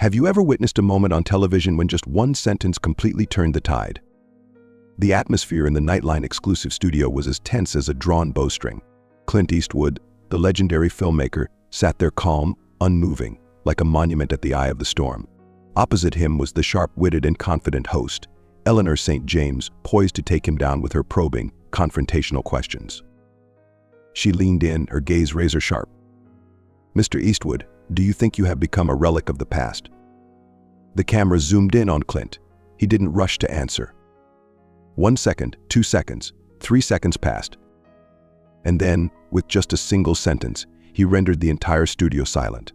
Have you ever witnessed a moment on television when just one sentence completely turned the tide? The atmosphere in the Nightline exclusive studio was as tense as a drawn bowstring. Clint Eastwood, the legendary filmmaker, sat there calm, unmoving, like a monument at the eye of the storm. Opposite him was the sharp-witted and confident host, Eleanor St. poised to take him down with her probing, confrontational questions. She leaned in, her gaze razor-sharp. "Mr. Eastwood, do you think you have become a relic of the past?" The camera zoomed in on Clint. He didn't rush to answer. 1 second, 2 seconds, 3 seconds passed. And then, with just a single sentence, he rendered the entire studio silent.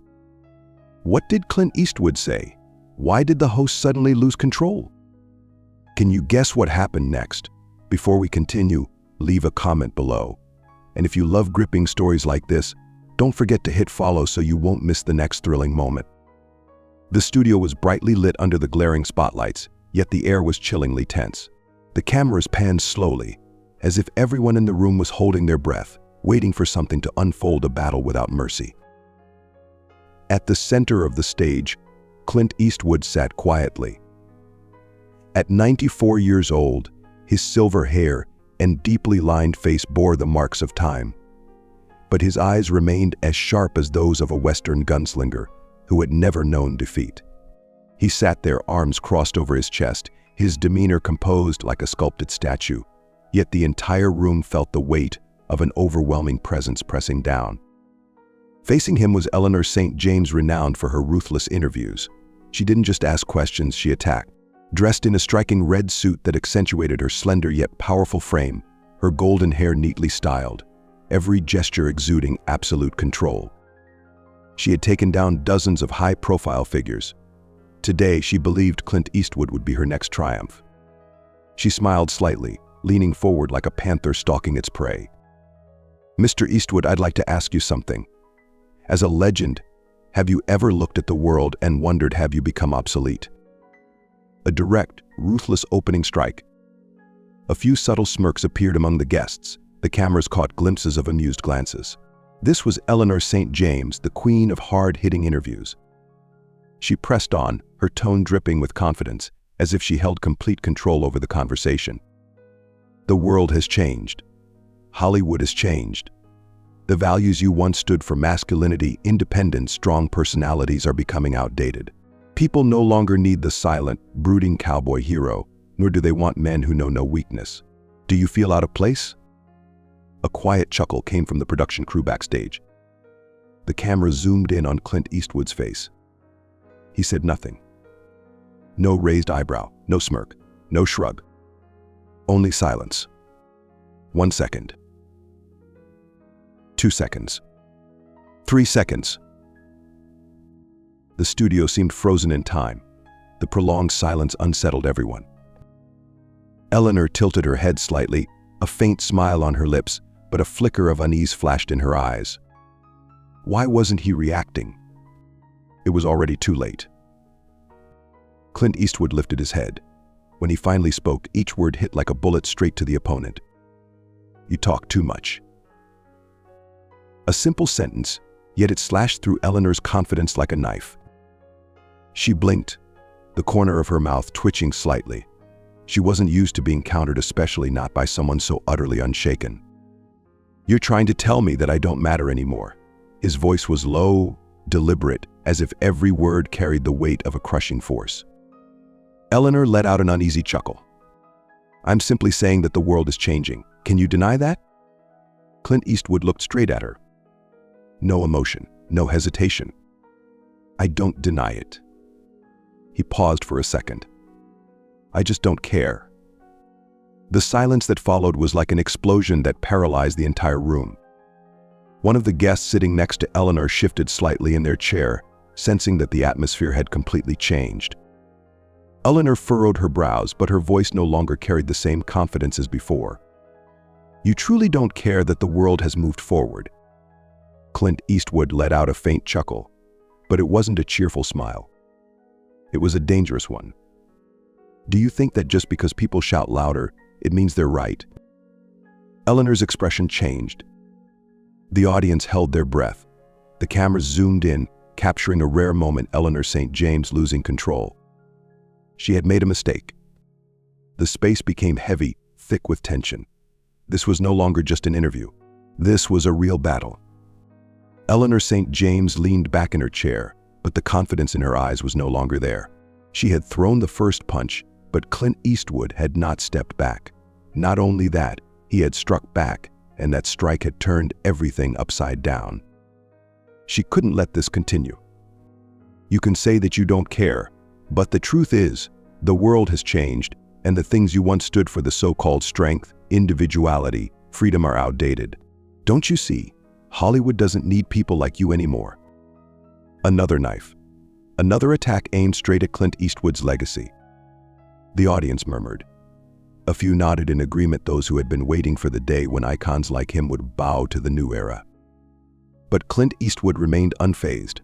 What did Clint Eastwood say? Why did the host suddenly lose control? Can you guess what happened next? Before we continue, leave a comment below. And if you love gripping stories like this, don't forget to hit follow so you won't miss the next thrilling moment. The studio was brightly lit under the glaring spotlights, yet the air was chillingly tense. The cameras panned slowly, as if everyone in the room was holding their breath, waiting for something to unfold a battle without mercy. At the center of the stage, Clint Eastwood sat quietly. At 94 years old, his silver hair and deeply lined face bore the marks of time. But his eyes remained as sharp as those of a Western gunslinger who had never known defeat. He sat there, arms crossed over his chest, his demeanor composed like a sculpted statue, yet the entire room felt the weight of an overwhelming presence pressing down. Facing him was Eleanor St, renowned for her ruthless interviews. She didn't just ask questions, she attacked. Dressed in a striking red suit that accentuated her slender yet powerful frame, her golden hair neatly styled, every gesture exuding absolute control. She had taken down dozens of high-profile figures. Today, she believed Clint Eastwood would be her next triumph. She smiled slightly, leaning forward like a panther stalking its prey. "Mr. Eastwood, I'd like to ask you something. As a legend, have you ever looked at the world and wondered, have you become obsolete?" A direct, ruthless opening strike. A few subtle smirks appeared among the guests. The cameras caught glimpses of amused glances. This was Eleanor St. the queen of hard-hitting interviews. She pressed on, her tone dripping with confidence, as if she held complete control over the conversation. "The world has changed. Hollywood has changed. The values you once stood for, masculinity, independence, strong personalities, are becoming outdated. People no longer need the silent, brooding cowboy hero, nor do they want men who know no weakness. Do you feel out of place?" A quiet chuckle came from the production crew backstage. The camera zoomed in on Clint Eastwood's face. He said nothing. No raised eyebrow, no smirk, no shrug. Only silence. 1 second. 2 seconds. 3 seconds. The studio seemed frozen in time. The prolonged silence unsettled everyone. Eleanor tilted her head slightly, a faint smile on her lips, but a flicker of unease flashed in her eyes. Why wasn't he reacting? It was already too late. Clint Eastwood lifted his head. When he finally spoke, each word hit like a bullet straight to the opponent. "You talk too much." A simple sentence, yet it slashed through Eleanor's confidence like a knife. She blinked, the corner of her mouth twitching slightly. She wasn't used to being countered, especially not by someone so utterly unshaken. "You're trying to tell me that I don't matter anymore." His voice was low, deliberate, as if every word carried the weight of a crushing force. Eleanor let out an uneasy chuckle. "I'm simply saying that the world is changing. Can you deny that?" Clint Eastwood looked straight at her. No emotion, no hesitation. "I don't deny it." He paused for a second. "I just don't care." The silence that followed was like an explosion that paralyzed the entire room. One of the guests sitting next to Eleanor shifted slightly in their chair, sensing that the atmosphere had completely changed. Eleanor furrowed her brows, but her voice no longer carried the same confidence as before. "You truly don't care that the world has moved forward?" Clint Eastwood let out a faint chuckle, but it wasn't a cheerful smile. It was a dangerous one. "Do you think that just because people shout louder, it means they're right?" Eleanor's expression changed. The audience held their breath. The cameras zoomed in, capturing a rare moment, Eleanor St. losing control. She had made a mistake. The space became heavy, thick with tension. This was no longer just an interview. This was a real battle. Eleanor St. leaned back in her chair, but the confidence in her eyes was no longer there. She had thrown the first punch, but Clint Eastwood had not stepped back. Not only that, he had struck back, and that strike had turned everything upside down. She couldn't let this continue. You can say that you don't care, but the truth is, the world has changed, and the things you once stood for, the so-called strength, individuality, freedom, are outdated. Don't you see? Hollywood doesn't need people like you anymore. Another knife. Another attack aimed straight at Clint Eastwood's legacy. The audience murmured. A few nodded in agreement, those who had been waiting for the day when icons like him would bow to the new era. But Clint Eastwood remained unfazed.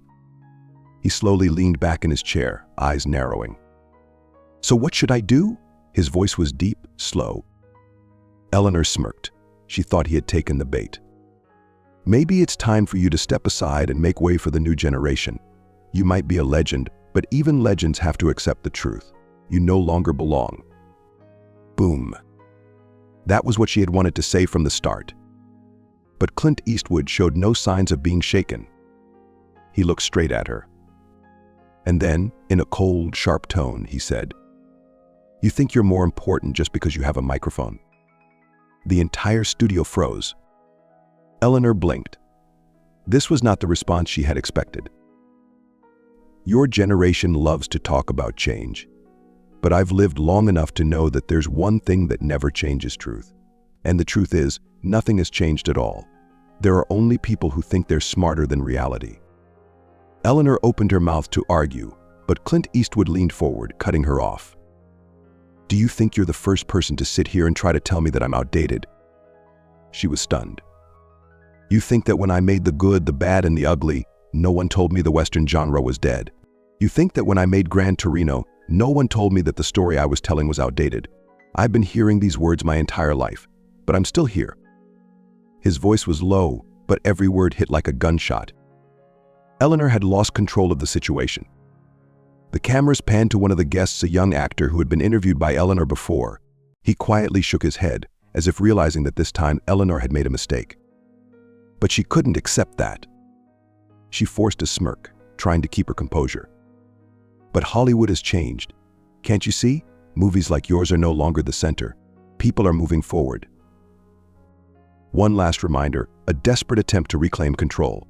He slowly leaned back in his chair, eyes narrowing. "So what should I do?" His voice was deep, slow. Eleanor smirked. She thought he had taken the bait. "Maybe it's time for you to step aside and make way for the new generation. You might be a legend, but even legends have to accept the truth. You no longer belong." Boom. That was what she had wanted to say from the start. But Clint Eastwood showed no signs of being shaken. He looked straight at her. And then, in a cold, sharp tone, he said, "You think you're more important just because you have a microphone?" The entire studio froze. Eleanor blinked. This was not the response she had expected. "Your generation loves to talk about change. But I've lived long enough to know that there's one thing that never changes: truth. And the truth is, nothing has changed at all. There are only people who think they're smarter than reality." Eleanor opened her mouth to argue, but Clint Eastwood leaned forward, cutting her off. "Do you think you're the first person to sit here and try to tell me that I'm outdated?" She was stunned. "You think that when I made the good, the bad, and the ugly, no one told me the Western genre was dead? You think that when I made Gran Torino, no one told me that the story I was telling was outdated? I've been hearing these words my entire life, but I'm still here." His voice was low, but every word hit like a gunshot. Eleanor had lost control of the situation. The cameras panned to one of the guests, a young actor who had been interviewed by Eleanor before. He quietly shook his head, as if realizing that this time Eleanor had made a mistake. But she couldn't accept that. She forced a smirk, trying to keep her composure. "But Hollywood has changed. Can't you see? Movies like yours are no longer the center. People are moving forward." One last reminder, a desperate attempt to reclaim control.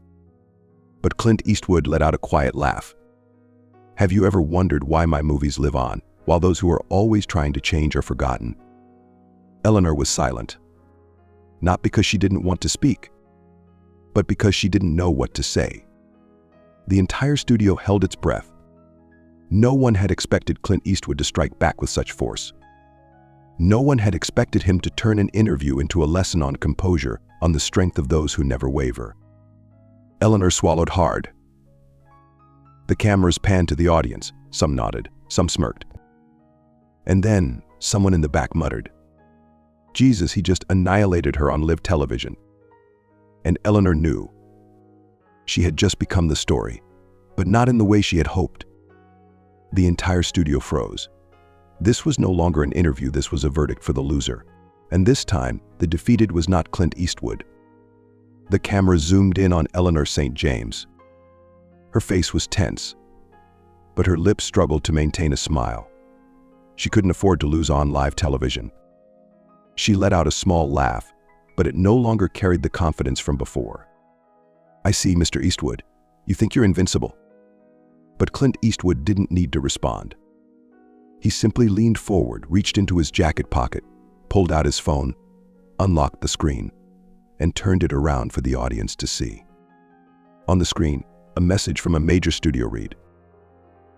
But Clint Eastwood let out a quiet laugh. "Have you ever wondered why my movies live on, while those who are always trying to change are forgotten?" Eleanor was silent. Not because she didn't want to speak, but because she didn't know what to say. The entire studio held its breath. No one had expected Clint Eastwood to strike back with such force. No one had expected him to turn an interview into a lesson on composure, on the strength of those who never waver. Eleanor swallowed hard. The cameras panned to the audience. Some nodded, some smirked. And then, someone in the back muttered, "Jesus, he just annihilated her on live television." And Eleanor knew. She had just become the story, but not in the way she had hoped. The entire studio froze. This was no longer an interview, this was a verdict for the loser. And this time, the defeated was not Clint Eastwood. The camera zoomed in on Eleanor St. Her face was tense, but her lips struggled to maintain a smile. She couldn't afford to lose on live television. She let out a small laugh, but it no longer carried the confidence from before. "I see, Mr. Eastwood. You think you're invincible." But Clint Eastwood didn't need to respond. He simply leaned forward, reached into his jacket pocket, pulled out his phone, unlocked the screen, and turned it around for the audience to see. On the screen, a message from a major studio read,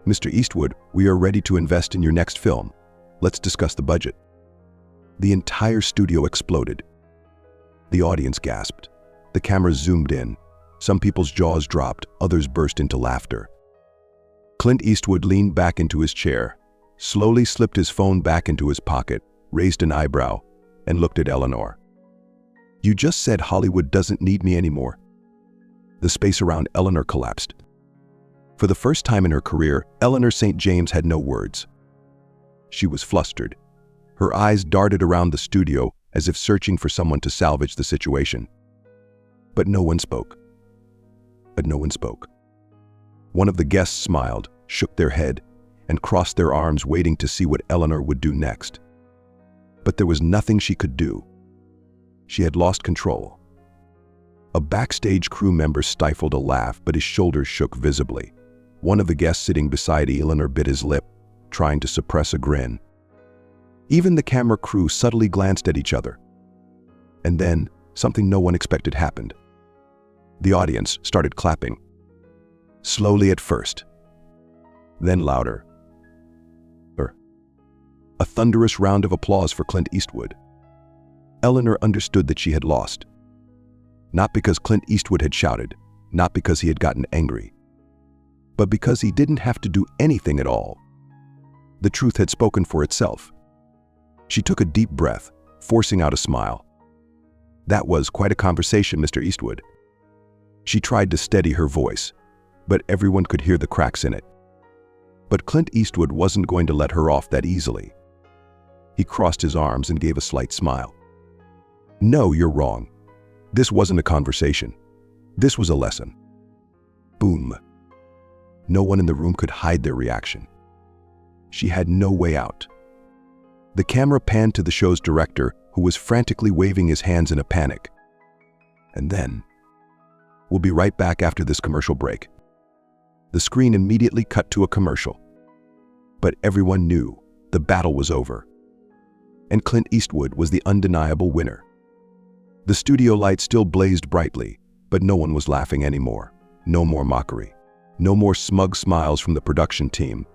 "Mr. Eastwood, we are ready to invest in your next film. Let's discuss the budget." The entire studio exploded. The audience gasped. The cameras zoomed in. Some people's jaws dropped, others burst into laughter. Clint Eastwood leaned back into his chair, slowly slipped his phone back into his pocket, raised an eyebrow, and looked at Eleanor. "You just said Hollywood doesn't need me anymore." The space around Eleanor collapsed. For the first time in her career, Eleanor St. James had no words. She was flustered. Her eyes darted around the studio as if searching for someone to salvage the situation. But no one spoke. One of the guests smiled, shook their head, and crossed their arms waiting to see what Eleanor would do next. But there was nothing she could do. She had lost control. A backstage crew member stifled a laugh, but his shoulders shook visibly. One of the guests sitting beside Eleanor bit his lip, trying to suppress a grin. Even the camera crew subtly glanced at each other. And then, something no one expected happened. The audience started clapping. Slowly at first, then louder. A thunderous round of applause for Clint Eastwood. Eleanor understood that she had lost. Not because Clint Eastwood had shouted, not because he had gotten angry, but because he didn't have to do anything at all. The truth had spoken for itself. She took a deep breath, forcing out a smile. That was quite a conversation, Mr. Eastwood. She tried to steady her voice, but everyone could hear the cracks in it. But Clint Eastwood wasn't going to let her off that easily. He crossed his arms and gave a slight smile. No, you're wrong. This wasn't a conversation. This was a lesson. Boom. No one in the room could hide their reaction. She had no way out. The camera panned to the show's director, who was frantically waving his hands in a panic. And then, we'll be right back after this commercial break. The screen immediately cut to a commercial. But everyone knew the battle was over. And Clint Eastwood was the undeniable winner. The studio lights still blazed brightly, but no one was laughing anymore. No more mockery. No more smug smiles from the production team.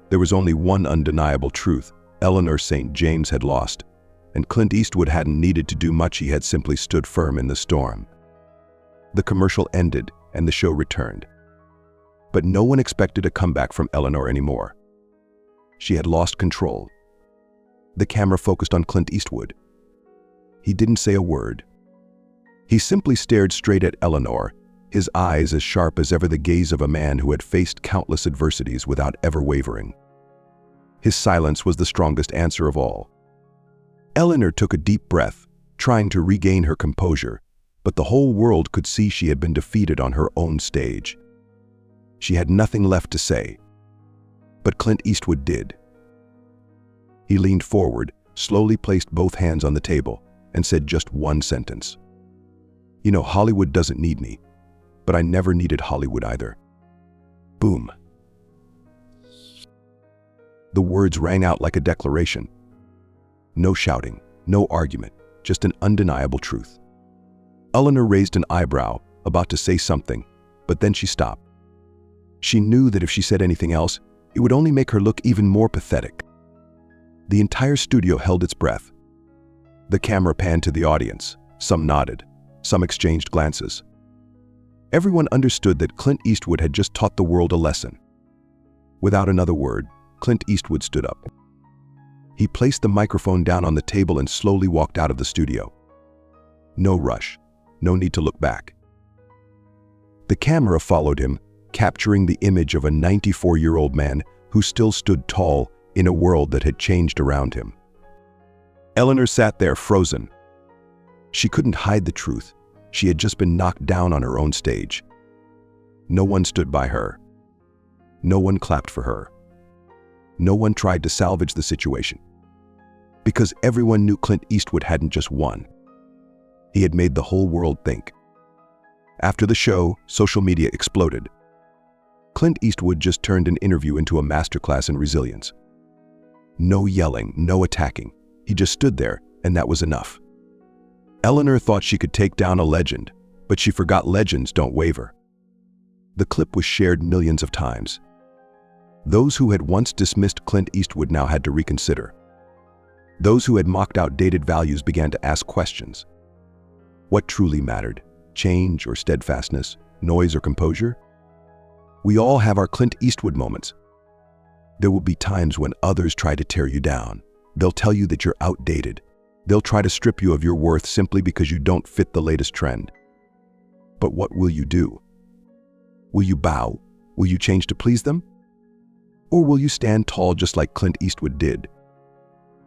There was only one undeniable truth. Eleanor St. James had lost, and Clint Eastwood hadn't needed to do much. He had simply stood firm in the storm. The commercial ended, and the show returned. But no one expected a comeback from Eleanor anymore. She had lost control. The camera focused on Clint Eastwood. He didn't say a word. He simply stared straight at Eleanor, his eyes as sharp as ever, the gaze of a man who had faced countless adversities without ever wavering. His silence was the strongest answer of all. Eleanor took a deep breath, trying to regain her composure, but the whole world could see she had been defeated on her own stage. She had nothing left to say. But Clint Eastwood did. He leaned forward, slowly placed both hands on the table, and said just one sentence. You know, Hollywood doesn't need me, but I never needed Hollywood either. Boom. The words rang out like a declaration. No shouting, no argument, just an undeniable truth. Eleanor raised an eyebrow, about to say something, but then she stopped. She knew that if she said anything else, it would only make her look even more pathetic. The entire studio held its breath. The camera panned to the audience. Some nodded. Some exchanged glances. Everyone understood that Clint Eastwood had just taught the world a lesson. Without another word, Clint Eastwood stood up. He placed the microphone down on the table and slowly walked out of the studio. No rush. No need to look back. The camera followed him, capturing the image of a 94-year-old man who still stood tall in a world that had changed around him. Eleanor sat there frozen. She couldn't hide the truth. She had just been knocked down on her own stage. No one stood by her. No one clapped for her. No one tried to salvage the situation. Because everyone knew Clint Eastwood hadn't just won. He had made the whole world think. After the show, social media exploded. Clint Eastwood just turned an interview into a masterclass in resilience. No yelling, no attacking. He just stood there, and that was enough. Eleanor thought she could take down a legend, but she forgot legends don't waver. The clip was shared millions of times. Those who had once dismissed Clint Eastwood now had to reconsider. Those who had mocked outdated values began to ask questions. What truly mattered? Change or steadfastness? Noise or composure? We all have our Clint Eastwood moments. There will be times when others try to tear you down. They'll tell you that you're outdated. They'll try to strip you of your worth simply because you don't fit the latest trend. But what will you do? Will you bow? Will you change to please them? Or will you stand tall just like Clint Eastwood did?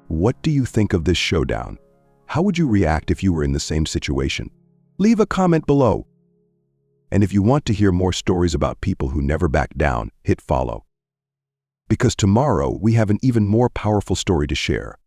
What do you think of this showdown? How would you react if you were in the same situation? Leave a comment below. And if you want to hear more stories about people who never back down, hit follow. Because tomorrow we have an even more powerful story to share.